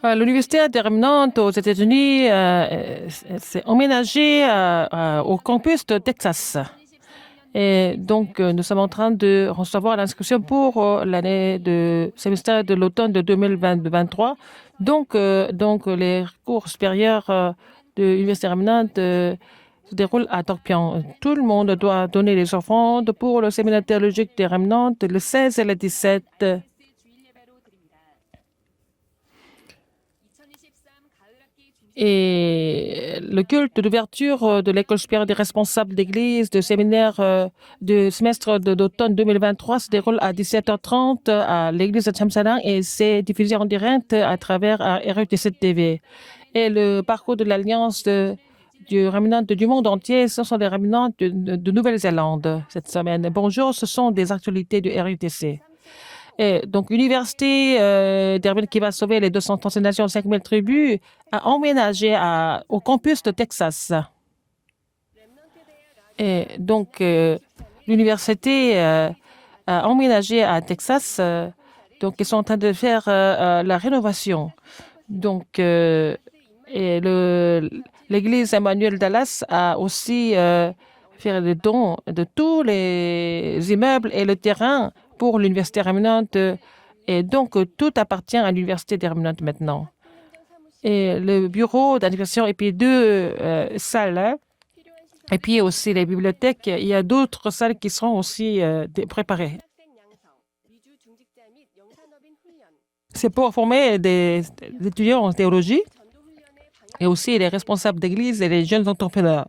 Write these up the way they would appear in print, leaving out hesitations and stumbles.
L'Université des Remnant aux États-Unis s'est emménagée au campus de Texas. Et donc, nous sommes en train de recevoir l'inscription pour l'année de semestre de l'automne de 2023. Donc, les cours supérieurs de l'Université Remnant se déroulent à Dorpian. Tout le monde doit donner les offrandes pour le séminaire théologique des Remnant le 16 et le 17. Et le culte d'ouverture de l'école supérieure des responsables d'église, de séminaire du semestre d'automne 2023 se déroule à 17h30 à l'église de Thamsalang et c'est diffusé en direct à travers RUTC TV. Et le parcours de l'Alliance du remnant du monde entier, ce sont des remnants de Nouvelle-Zélande cette semaine. Bonjour, ce sont des actualités du RUTC. Et donc, l'université d'Erwin qui va sauver les 230 nations, 5000 tribus, a emménagé au campus de Texas. Et donc, l'université a emménagé à Texas. Donc, ils sont en train de faire la rénovation. Donc, et l'église Emmanuel Dallas a aussi fait le don de tous les immeubles et le terrain pour l'université Remnant. Et donc, tout appartient à l'université des Remnant maintenant. Et le bureau d'administration et puis deux salles. Et puis aussi les bibliothèques. Il y a d'autres salles qui seront aussi préparées. C'est pour former des étudiants en théologie et aussi les responsables d'église et les jeunes entrepreneurs.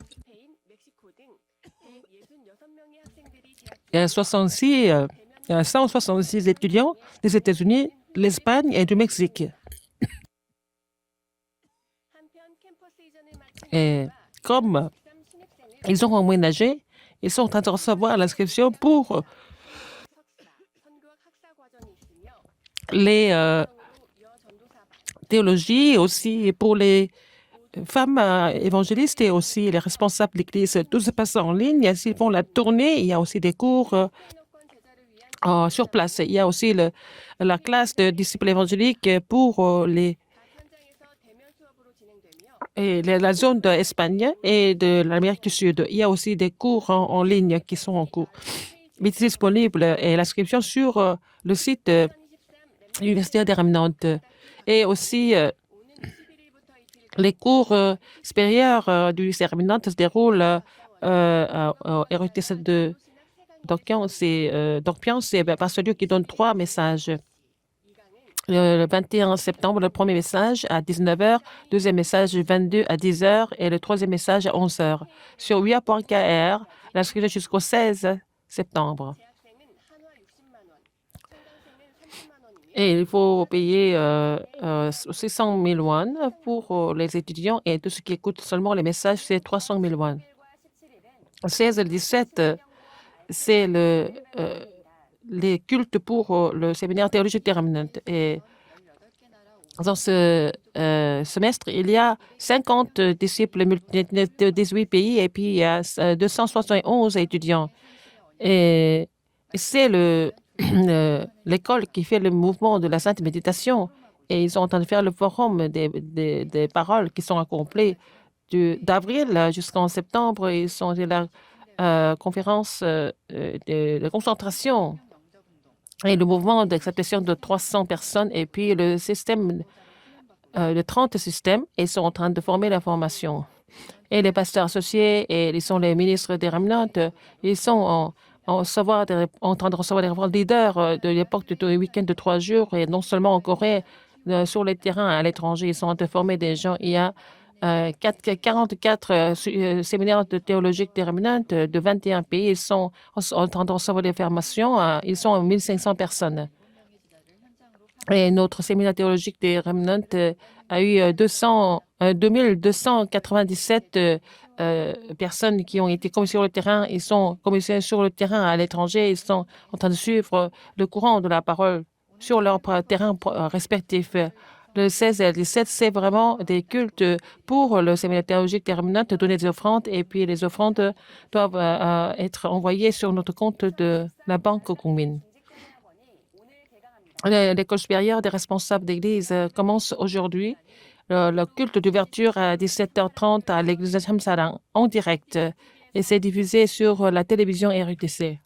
Il y a 166 étudiants des États-Unis, l'Espagne et du Mexique. Et comme ils ont emménagé, ils sont en train de recevoir l'inscription pour les théologies, aussi pour les femmes évangélistes et aussi les responsables de l'Église. Tout se passe en ligne. S'ils font la tournée, il y a aussi des cours sur place. Il y a aussi la classe de disciples évangéliques pour la zone d'Espagne et de l'Amérique du Sud. Il y a aussi des cours en ligne qui sont en cours. Mais c'est disponible et l'inscription sur le site universitaire des Remnant. Et aussi, les cours supérieurs du lycée Remnant se déroulent au RUTC de Dorpian. C'est Pasteur qui donne 3 messages. Le 21 septembre, le premier message à 19h, deuxième message du 22 à 10h et le troisième message à 11h. Sur WIA.kr, l'inscription jusqu'au 16 septembre. Et il faut payer 600 000 won pour les étudiants et tout ce qui coûte seulement les messages, c'est 300 000 won. 16 et 17, c'est les cultes pour le séminaire théologique des Remnant. Et dans ce semestre, il y a 50 disciples de 18 pays et puis il y a 271 étudiants. Et c'est l'école qui fait le mouvement de la Sainte Méditation. Et ils sont en train de faire le forum des paroles qui sont accomplies d'avril jusqu'en septembre. Ils sont de la conférence de concentration et le mouvement d'acceptation de 300 personnes et puis le système de 30 systèmes. Ils sont en train de former la formation. Et les pasteurs associés et ils sont les ministres des Remnant. Ils sont en train de recevoir des référents leaders de l'époque de week-end de 3 jours et non seulement en Corée, sur les terrains à l'étranger. Ils sont en train de former des gens. Il y a 44 séminaires de théologiques des Remnant de 21 pays. Ils sont en train de recevoir des formations. Ils sont 1500 personnes. Et notre séminaire théologique des Remnant a eu 2297 personnes qui ont été commissionnées sur le terrain. Ils sont commissionnés sur le terrain à l'étranger. Ils sont en train de suivre le courant de la parole sur leur terrain respectif. Le 16 et le 17, c'est vraiment des cultes pour le séminaire théologique des Remnant de donner des offrandes et puis les offrandes doivent être envoyées sur notre compte de la Banque Gongmin. L'école supérieure des responsables d'église commence aujourd'hui. Le culte d'ouverture à 17h30 à l'église de Chamsalang en direct et c'est diffusé sur la télévision RUTC.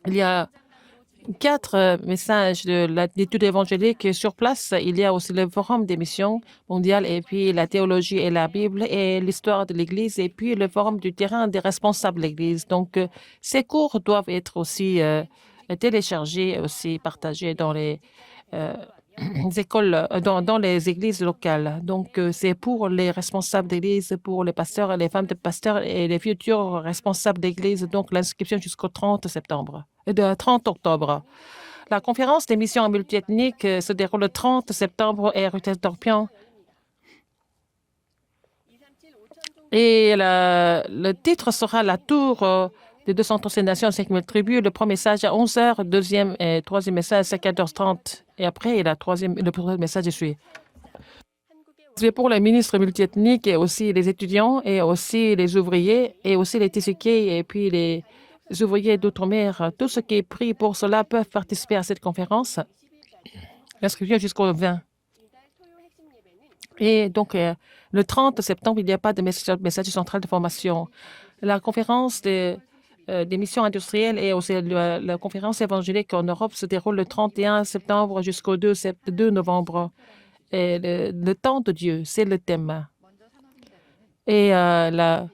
Il y a 4 messages de l'étude évangélique sur place. Il y a aussi le forum des missions mondiales et puis la théologie et la Bible et l'histoire de l'Église et puis le forum du terrain des responsables de l'Église. Donc, ces cours doivent être aussi téléchargés, aussi partagés dans les écoles, dans les églises locales. Donc, c'est pour les responsables d'église, pour les pasteurs et les femmes de pasteurs et les futurs responsables d'église. Donc, l'inscription jusqu'au 30 septembre, de 30 octobre. La conférence des missions multiethniques se déroule le 30 septembre à RUTS Dorpion. Et le titre sera la tour des 230 nations, 5000 tribus. Le premier message à 11h, deuxième et troisième message à 14h30. Et après, le troisième message suit. C'est pour les ministres multiethniques et aussi les étudiants et aussi les ouvriers et aussi les tissuquiers et puis les ouvriers d'outre-mer. Tout ce qui est pris pour cela peuvent participer à cette conférence. L'inscription jusqu'au 20. Et donc, le 30 septembre, il n'y a pas de message central de formation. La conférence des missions industrielles et aussi la conférence évangélique en Europe se déroule le 31 septembre jusqu'au 2 novembre. Et le temps de Dieu, c'est le thème. Et la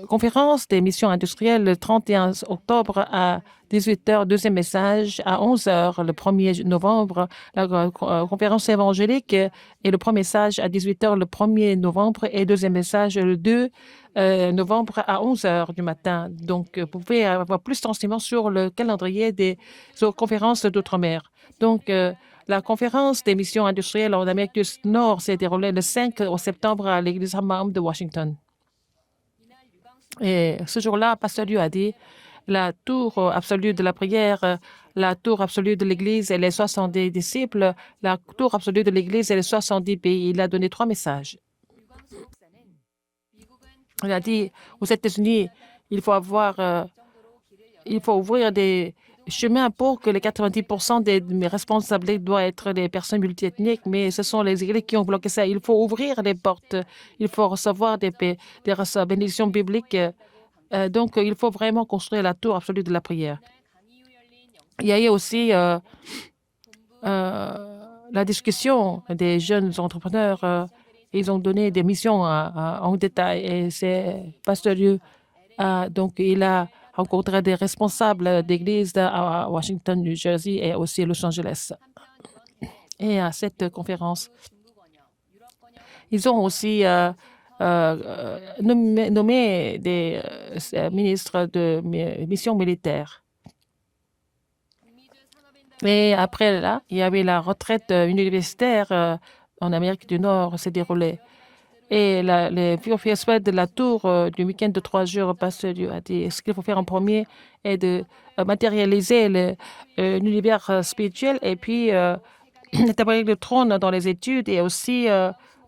conférence des missions industrielles le 31 octobre à 18h, deuxième message à 11h le 1er novembre, la conférence évangélique et le premier message à 18h le 1er novembre et deuxième message le 2 novembre à 11h du matin. Donc, vous pouvez avoir plus d'enseignements sur le calendrier des conférences d'outre-mer. Donc, la conférence des missions industrielles en Amérique du Nord s'est déroulée le 5 septembre à l'église Hammam de Washington. Et ce jour-là, Pasteur Liu a dit la tour absolue de la prière, la tour absolue de l'Église et les 70 disciples, la tour absolue de l'Église et les 70 pays. Il a donné 3 messages. Il a dit aux États-Unis, il faut ouvrir des chemins pour que les 90% des responsables doivent être des personnes multiethniques, mais ce sont les Églises qui ont bloqué ça. Il faut ouvrir les portes, il faut recevoir des bénédictions bibliques. Donc, il faut vraiment construire la tour absolue de la prière. Il y a eu aussi la discussion des jeunes entrepreneurs. Ils ont donné des missions en détail et c'est Pasteur Liu. Donc, il a rencontré des responsables d'églises à Washington, New Jersey et aussi Los Angeles. Et à cette conférence, ils ont aussi nommé des ministres de missions militaires. Et après là, il y avait la retraite universitaire en Amérique du Nord s'est déroulée. Et les festival de la tour du week-end de 3 jours, Pasteur Liu a dit ce qu'il faut faire en premier est de matérialiser l'univers spirituel et puis établir le trône dans les études et aussi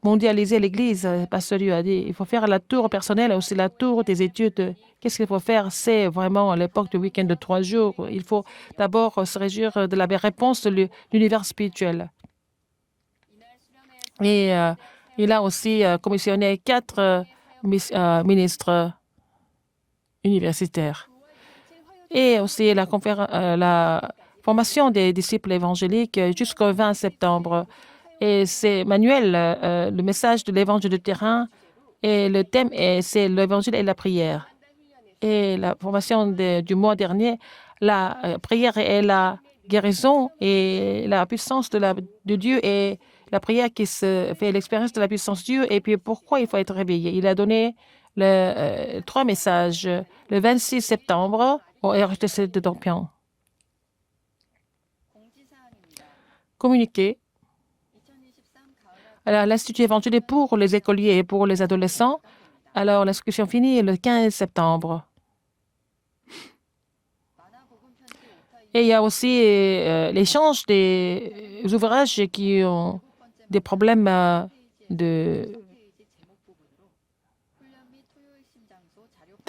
mondialiser l'Église. Pasteur Liu a dit il faut faire la tour personnelle et aussi la tour des études. Qu'est-ce qu'il faut faire? C'est vraiment à l'époque du week-end de 3 jours. Il faut d'abord se réjouir de la réponse de l'univers spirituel. Et il a aussi commissionné 4 ministres universitaires. Et aussi la formation des disciples évangéliques jusqu'au 20 septembre. Et c'est manuel, le message de l'évangile de terrain. Et le thème, c'est l'évangile et la prière. Et la formation du mois dernier, la prière et la guérison et la puissance de Dieu et la prière qui se fait l'expérience de la puissance de Dieu et puis pourquoi il faut être réveillé. Il a donné 3 messages le 26 septembre au RHTC de Dorpion. Communiqué à l'Institut évangélique pour les écoliers et pour les adolescents. Alors, l'inscription finit le 15 septembre. Et il y a aussi l'échange des ouvrages qui ont des problèmes de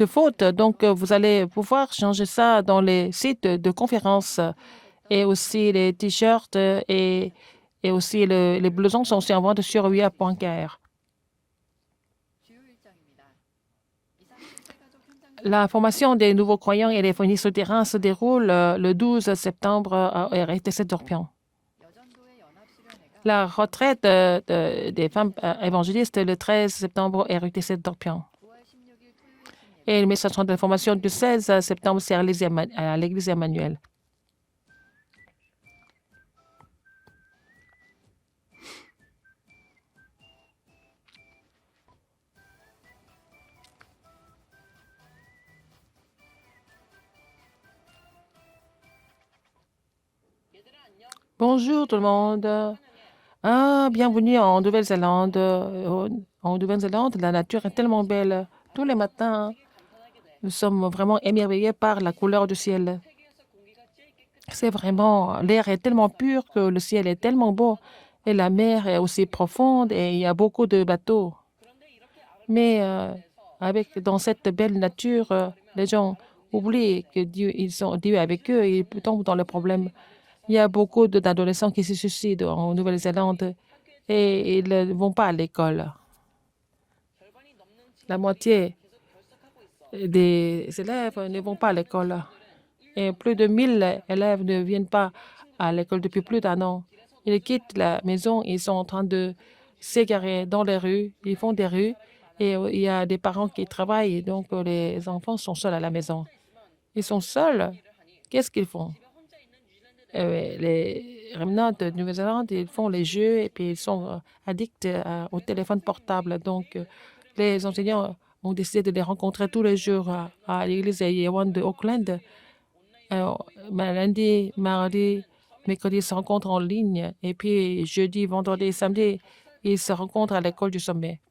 faute. Donc, vous allez pouvoir changer ça dans les sites de conférences et aussi les t-shirts et aussi les blousons sont aussi en vente sur uia.kr. La formation des nouveaux croyants et des fournisseurs de terrain se déroule le 12 septembre à RTC d'Orpion. La retraite des femmes évangélistes le 13 septembre au RUTC d'Orpion. Et le message de formation du 16 septembre, c'est à l'église Emmanuel. Bonjour tout le monde. Bienvenue en Nouvelle-Zélande. En Nouvelle-Zélande, la nature est tellement belle. Tous les matins, nous sommes vraiment émerveillés par la couleur du ciel. C'est vraiment, l'air est tellement pur que le ciel est tellement beau et la mer est aussi profonde et il y a beaucoup de bateaux. Mais dans cette belle nature, les gens oublient que Dieu est avec eux et ils tombent dans le problème. Il y a beaucoup d'adolescents qui se suicident en Nouvelle-Zélande et ils ne vont pas à l'école. La moitié des élèves ne vont pas à l'école. Et plus de 1000 élèves ne viennent pas à l'école depuis plus d'1 an. Ils quittent la maison, ils sont en train de s'égarer dans les rues, ils font des rues et il y a des parents qui travaillent, donc les enfants sont seuls à la maison. Ils sont seuls. Qu'est-ce qu'ils font? Les remnants de Nouvelle-Zélande, ils font les jeux et puis ils sont addicts au téléphone portable. Donc, les enseignants ont décidé de les rencontrer tous les jours à l'église Yewan de Auckland. Lundi, mardi, mercredi, ils se rencontrent en ligne. Et puis, jeudi, vendredi, samedi, ils se rencontrent à l'école du sommet.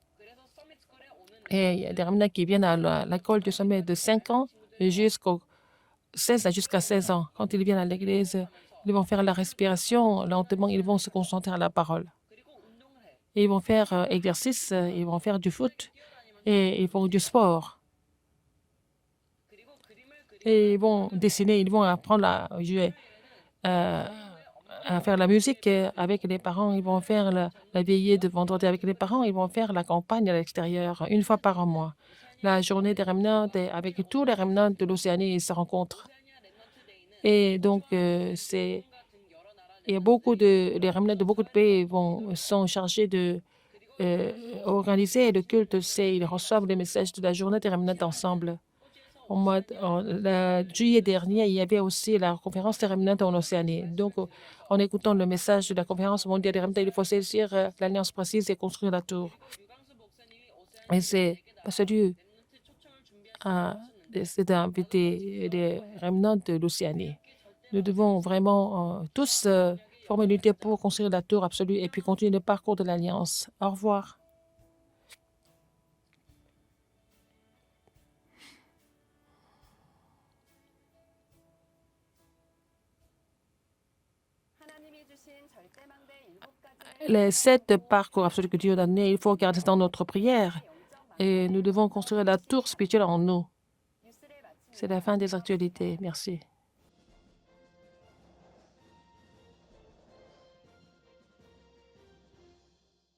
Et il y a des remnants qui viennent à l'école du sommet de 5 ans jusqu'à 16 ans. Quand ils viennent à l'église, ils vont faire la respiration. Lentement, ils vont se concentrer à la parole. Et ils vont faire exercice, ils vont faire du foot et ils font du sport. Et ils vont dessiner, ils vont apprendre à jouer, à faire la musique avec les parents. Ils vont faire la veillée de vendredi avec les parents. Ils vont faire la campagne à l'extérieur 1 fois par mois. La journée des remnants, avec tous les remnants de l'Océanie, ils se rencontrent. Et donc, il y a les remnants de beaucoup de pays sont chargés de organiser le culte. Ils reçoivent les messages de la journée des remnants ensemble. Juillet dernier, il y avait aussi la conférence des remnants en Océanie. Donc, en écoutant le message de la conférence mondiale des remnants, il faut saisir l'alliance précise et construire la tour. Et c'est parce que Dieu a décidé d'inviter les remnants de l'Océanie. Nous devons vraiment tous former l'unité pour construire la tour absolue et puis continuer le parcours de l'Alliance. Au revoir. Les 7 parcours absolus que Dieu a donnés, il faut garder ça dans notre prière. Et nous devons construire la tour spirituelle en nous. C'est la fin des actualités. Merci.